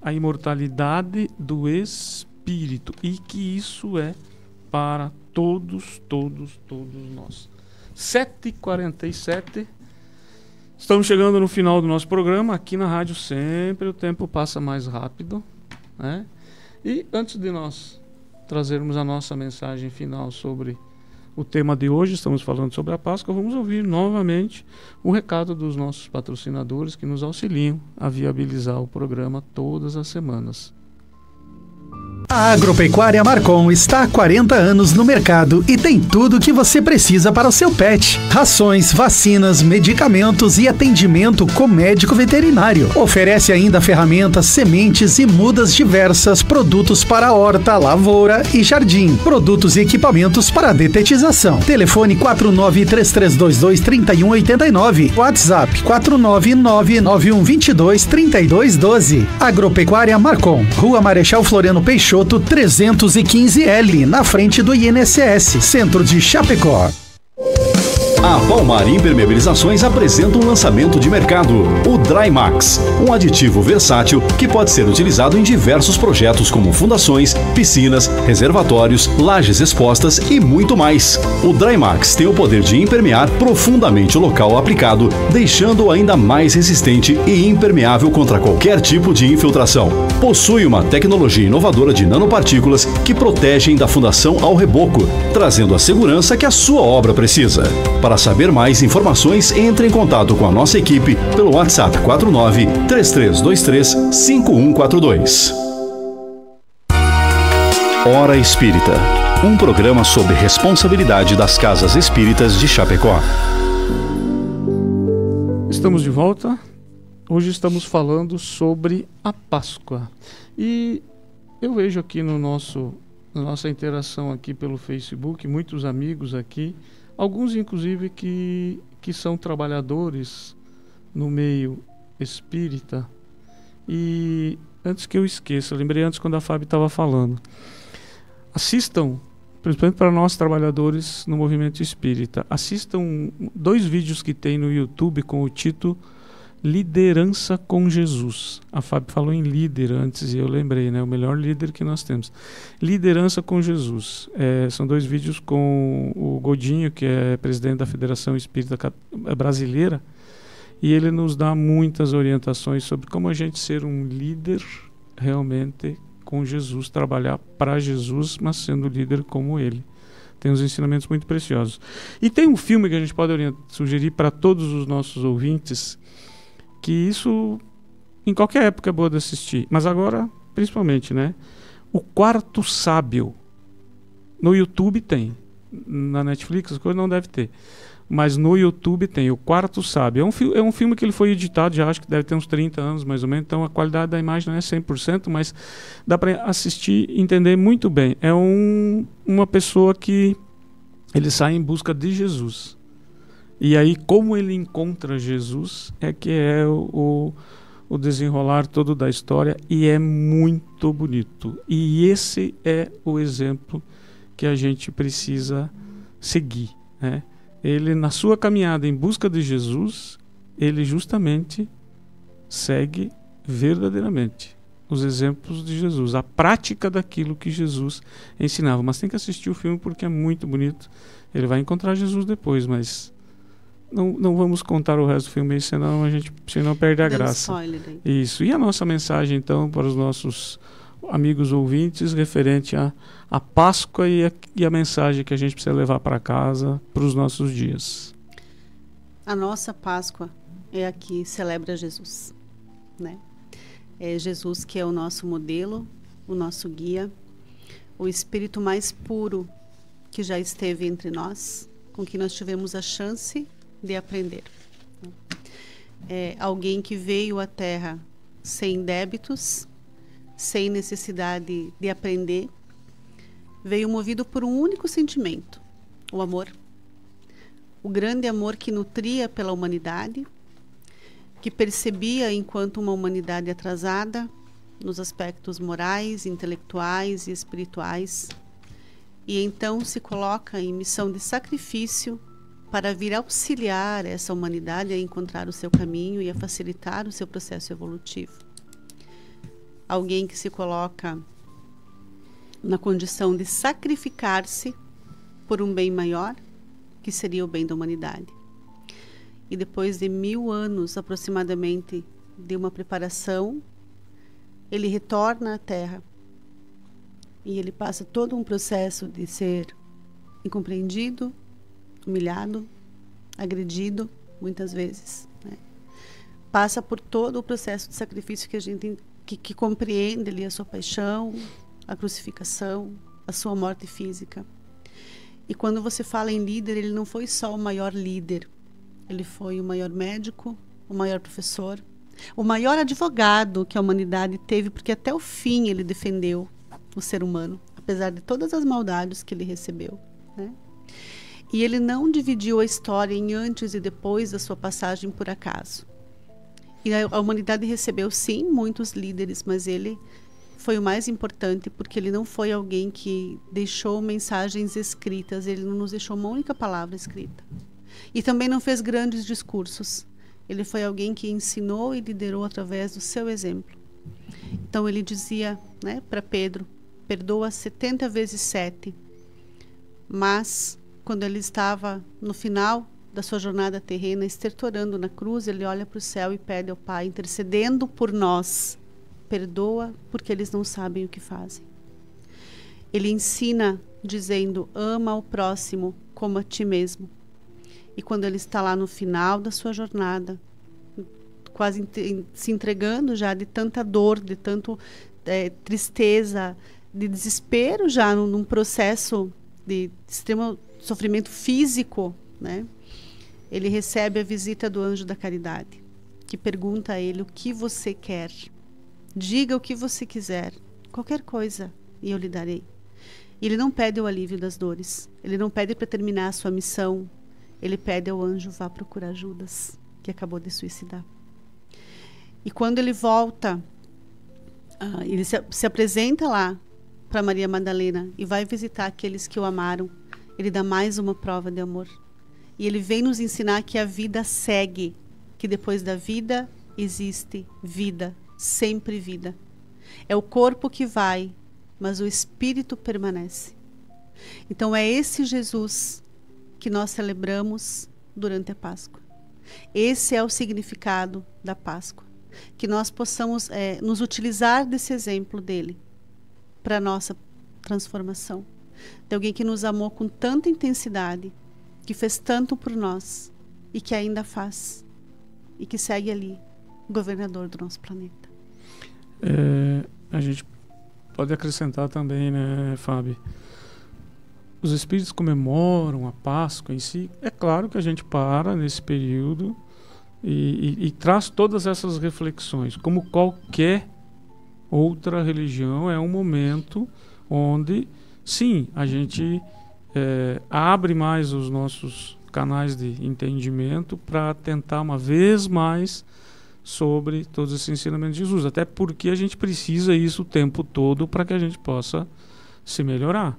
A imortalidade do espírito, e que isso é para todos nós. 7h47. Estamos chegando no final do nosso programa. Aqui na rádio sempre o tempo passa mais rápido, né? E antes de nós trazermos a nossa mensagem final sobre o tema de hoje, estamos falando sobre a Páscoa, vamos ouvir novamente o recado dos nossos patrocinadores que nos auxiliam a viabilizar o programa todas as semanas. A Agropecuária Marcon está há 40 anos no mercado e tem tudo o que você precisa para o seu pet. Rações, vacinas, medicamentos e atendimento com médico veterinário. Oferece ainda ferramentas, sementes e mudas diversas, produtos para horta, lavoura e jardim. Produtos e equipamentos para detetização. Telefone 4933223189. WhatsApp 49991223212. Agropecuária Marcon. Rua Marechal Floriano Peixoto, 315L, na frente do INSS, Centro de Chapecó. A Palmar Impermeabilizações apresenta um lançamento de mercado, o Drymax, um aditivo versátil que pode ser utilizado em diversos projetos como fundações, piscinas, reservatórios, lajes expostas e muito mais. O Drymax tem o poder de impermear profundamente o local aplicado, deixando-o ainda mais resistente e impermeável contra qualquer tipo de infiltração. Possui uma tecnologia inovadora de nanopartículas que protegem da fundação ao reboco, trazendo a segurança que a sua obra precisa. Para saber mais informações, entre em contato com a nossa equipe pelo WhatsApp 49-3323-5142. Hora Espírita, um programa sobre responsabilidade das casas espíritas de Chapecó. Estamos de volta. Hoje estamos falando sobre a Páscoa. E eu vejo aqui na nossa interação aqui pelo Facebook, muitos amigos aqui, alguns inclusive que são trabalhadores no meio espírita. E antes que eu esqueça, eu lembrei antes quando a Fábio estava falando, assistam, principalmente para nós trabalhadores no movimento espírita, assistam 2 vídeos que tem no YouTube com o título Liderança com Jesus. A Fábio falou em líder antes e eu lembrei, né? O melhor líder que nós temos. Liderança com Jesus. São 2 vídeos com o Godinho, que é presidente da Federação Espírita Brasileira, e ele nos dá muitas orientações sobre como a gente ser um líder realmente com Jesus, trabalhar para Jesus, mas sendo líder como ele. Tem uns ensinamentos muito preciosos. E tem um filme que a gente pode sugerir para todos os nossos ouvintes, que isso em qualquer época é boa de assistir, mas agora principalmente, né? O Quarto Sábio. No YouTube tem, na Netflix as coisas não deve ter, mas no YouTube tem o Quarto Sábio. É um filme que ele foi editado, já acho que deve ter uns 30 anos mais ou menos, então a qualidade da imagem não é 100%, mas dá para assistir e entender muito bem. É uma pessoa que ele sai em busca de Jesus. E aí, como ele encontra Jesus, é que é o desenrolar todo da história, e é muito bonito. E esse é o exemplo que a gente precisa seguir, né? Ele, na sua caminhada em busca de Jesus, ele justamente segue verdadeiramente os exemplos de Jesus, a prática daquilo que Jesus ensinava. Mas tem que assistir o filme porque é muito bonito. Ele vai encontrar Jesus depois, mas não vamos contar o resto do filme, senão perde a graça. Spoiler aí. Isso. E a nossa mensagem, então, para os nossos amigos ouvintes, referente à Páscoa e a mensagem que a gente precisa levar para casa para os nossos dias. A nossa Páscoa é a que celebra Jesus, né? É Jesus que é o nosso modelo, o nosso guia, o espírito mais puro que já esteve entre nós, com que nós tivemos a chance de aprender. É alguém que veio à Terra sem débitos, sem necessidade de aprender, veio movido por um único sentimento, o amor. O grande amor que nutria pela humanidade, que percebia enquanto uma humanidade atrasada nos aspectos morais, intelectuais e espirituais, e então se coloca em missão de sacrifício para vir auxiliar essa humanidade a encontrar o seu caminho e a facilitar o seu processo evolutivo. Alguém que se coloca na condição de sacrificar-se por um bem maior, que seria o bem da humanidade. E depois de 1000 anos aproximadamente de uma preparação, ele retorna à Terra e ele passa todo um processo de ser incompreendido, humilhado, agredido, muitas vezes, né? Passa por todo o processo de sacrifício que a gente que compreende ali a sua paixão, a crucificação, a sua morte física. E quando você fala em líder, ele não foi só o maior líder, ele foi o maior médico, o maior professor, o maior advogado que a humanidade teve, porque até o fim ele defendeu o ser humano, apesar de todas as maldades que ele recebeu, né? E ele não dividiu a história em antes e depois da sua passagem por acaso. E a humanidade recebeu, sim, muitos líderes, mas ele foi o mais importante, porque ele não foi alguém que deixou mensagens escritas, ele não nos deixou uma única palavra escrita. E também não fez grandes discursos. Ele foi alguém que ensinou e liderou através do seu exemplo. Então ele dizia, né, para Pedro, perdoa 70 vezes 7. Mas quando ele estava no final da sua jornada terrena, estertorando na cruz, ele olha para o céu e pede ao Pai, intercedendo por nós, perdoa porque eles não sabem o que fazem. Ele ensina dizendo, ama o próximo como a ti mesmo. E quando ele está lá no final da sua jornada, quase se entregando já de tanta dor, de tanto tristeza, de desespero já num processo de extremo sofrimento físico, né? Ele recebe a visita do anjo da caridade, que pergunta a ele o que você quer. Diga o que você quiser, qualquer coisa, e eu lhe darei. E ele não pede o alívio das dores, ele não pede para terminar a sua missão, ele pede ao anjo, vá procurar Judas, que acabou de suicidar. E quando ele volta, ele se apresenta lá para Maria Madalena e vai visitar aqueles que o amaram. Ele dá mais uma prova de amor. E ele vem nos ensinar que a vida segue, que depois da vida existe vida, sempre vida. É o corpo que vai, mas o espírito permanece. Então é esse Jesus que nós celebramos durante a Páscoa. Esse é o significado da Páscoa. Que nós possamos nos utilizar desse exemplo dele para a nossa transformação. De alguém que nos amou com tanta intensidade, que fez tanto por nós e que ainda faz, e que segue ali, governador do nosso planeta. A gente pode acrescentar também, né, Fábio? Os espíritos comemoram a Páscoa em si. É claro que a gente para nesse período e traz todas essas reflexões. Como qualquer outra religião, é um momento onde, sim, a gente abre mais os nossos canais de entendimento para tentar uma vez mais sobre todos esses ensinamentos de Jesus. Até porque a gente precisa isso o tempo todo para que a gente possa se melhorar.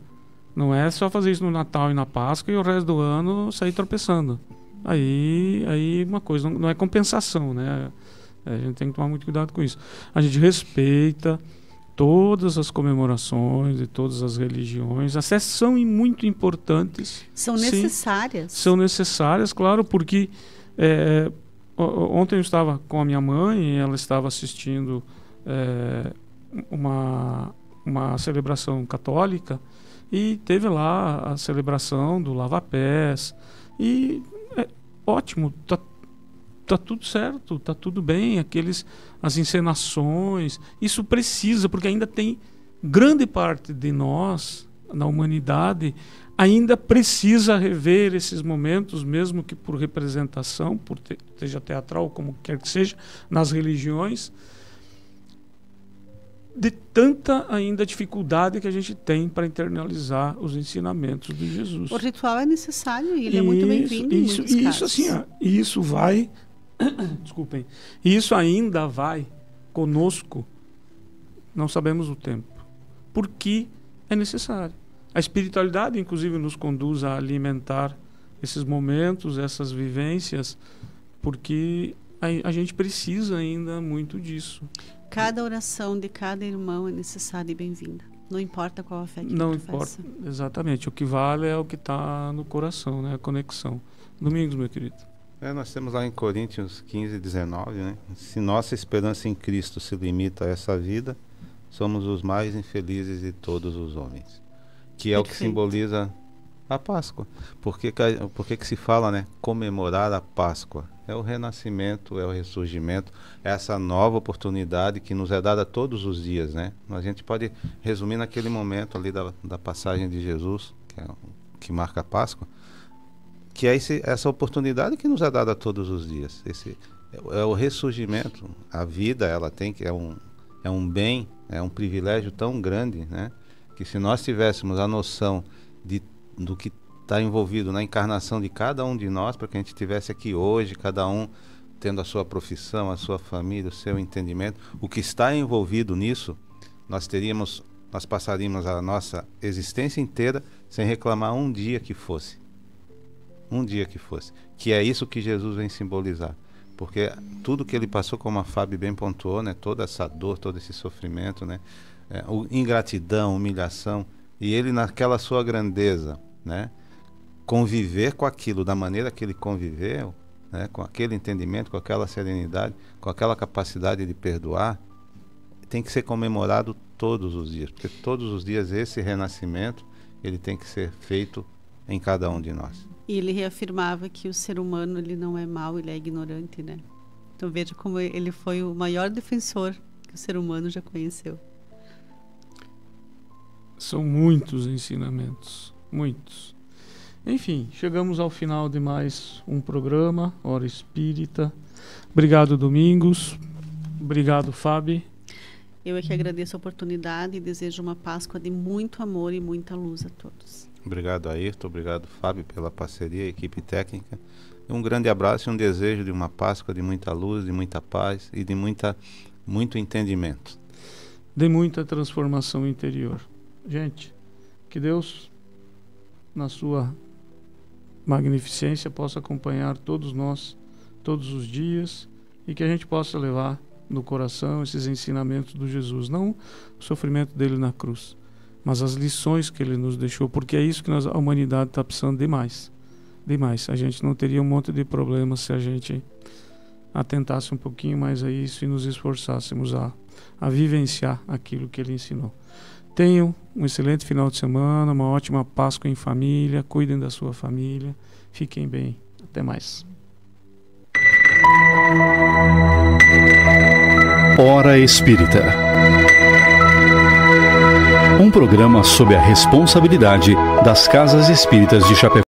Não é só fazer isso no Natal e na Páscoa e o resto do ano sair tropeçando. Aí uma coisa não é compensação, né? A gente tem que tomar muito cuidado com isso. A gente respeita todas as comemorações, de todas as religiões, até são muito importantes. São necessárias. Sim, são necessárias, claro, porque ontem eu estava com a minha mãe e ela estava assistindo uma celebração católica e teve lá a celebração do lava-pés e ótimo, tá tudo certo, tá tudo bem, as encenações, isso precisa, porque ainda tem grande parte de nós, na humanidade, ainda precisa rever esses momentos, mesmo que por representação, seja teatral, como quer que seja, nas religiões, de tanta ainda dificuldade que a gente tem para internalizar os ensinamentos de Jesus. O ritual é necessário e ele é muito bem-vindo em muitos casos. Isso assim, isso vai desculpem, isso ainda vai conosco, não sabemos o tempo, porque é necessário. A espiritualidade, inclusive, nos conduz a alimentar esses momentos, essas vivências, porque a gente precisa ainda muito disso. Cada oração de cada irmão é necessária e bem-vinda. Não importa qual a fé que não ele importa, professa. exatamente. O que vale é o que está no coração, né? A conexão. Domingos, meu querido. Nós temos lá em Coríntios 15, 19, né? Se nossa esperança em Cristo se limita a essa vida, somos os mais infelizes de todos os homens. Que é o que simboliza a Páscoa. Por que se fala, né? Comemorar a Páscoa. É o renascimento, é o ressurgimento, é essa nova oportunidade que nos é dada todos os dias, né? A gente pode resumir naquele momento ali da passagem de Jesus, que marca a Páscoa, que é essa oportunidade que nos é dada todos os dias. É o ressurgimento. A vida, ela tem que é um bem, é um privilégio tão grande, né? Que se nós tivéssemos a noção do que está envolvido na encarnação de cada um de nós, para que a gente estivesse aqui hoje, cada um tendo a sua profissão, a sua família, o seu entendimento, o que está envolvido nisso, nós passaríamos a nossa existência inteira sem reclamar um dia que fosse. Um dia que fosse. Que é isso que Jesus vem simbolizar. Porque tudo que ele passou, como a Fábio bem pontuou, né? Toda essa dor, todo esse sofrimento, né? Ingratidão, humilhação, e ele naquela sua grandeza, né? Conviver com aquilo da maneira que ele conviveu, né? Com aquele entendimento, com aquela serenidade, com aquela capacidade de perdoar, tem que ser comemorado todos os dias, porque todos os dias esse renascimento ele tem que ser feito em cada um de nós. E ele reafirmava que o ser humano ele não é mau, ele é ignorante, né? Então veja como ele foi o maior defensor que o ser humano já conheceu. São muitos ensinamentos, muitos. Enfim, chegamos ao final de mais um programa, Hora Espírita. Obrigado, Domingos. Obrigado, Fábio. Eu é que agradeço a oportunidade e desejo uma Páscoa de muito amor e muita luz a todos. Obrigado, Ayrton. Obrigado, Fábio, pela parceria, equipe técnica. Um grande abraço e um desejo de uma Páscoa de muita luz, de muita paz e de muito entendimento. De muita transformação interior. Gente, que Deus, na sua magnificência, possa acompanhar todos nós, todos os dias, e que a gente possa levar no coração esses ensinamentos do Jesus, não o sofrimento dele na cruz, mas as lições que ele nos deixou, porque é isso que a humanidade está precisando demais. A gente não teria um monte de problemas se a gente atentasse um pouquinho mais a isso e nos esforçássemos a vivenciar aquilo que ele ensinou. Tenham um excelente final de semana, uma ótima Páscoa em família, cuidem da sua família, fiquem bem. Até mais. Hora Espírita. Um programa sob a responsabilidade das Casas Espíritas de Chapecó.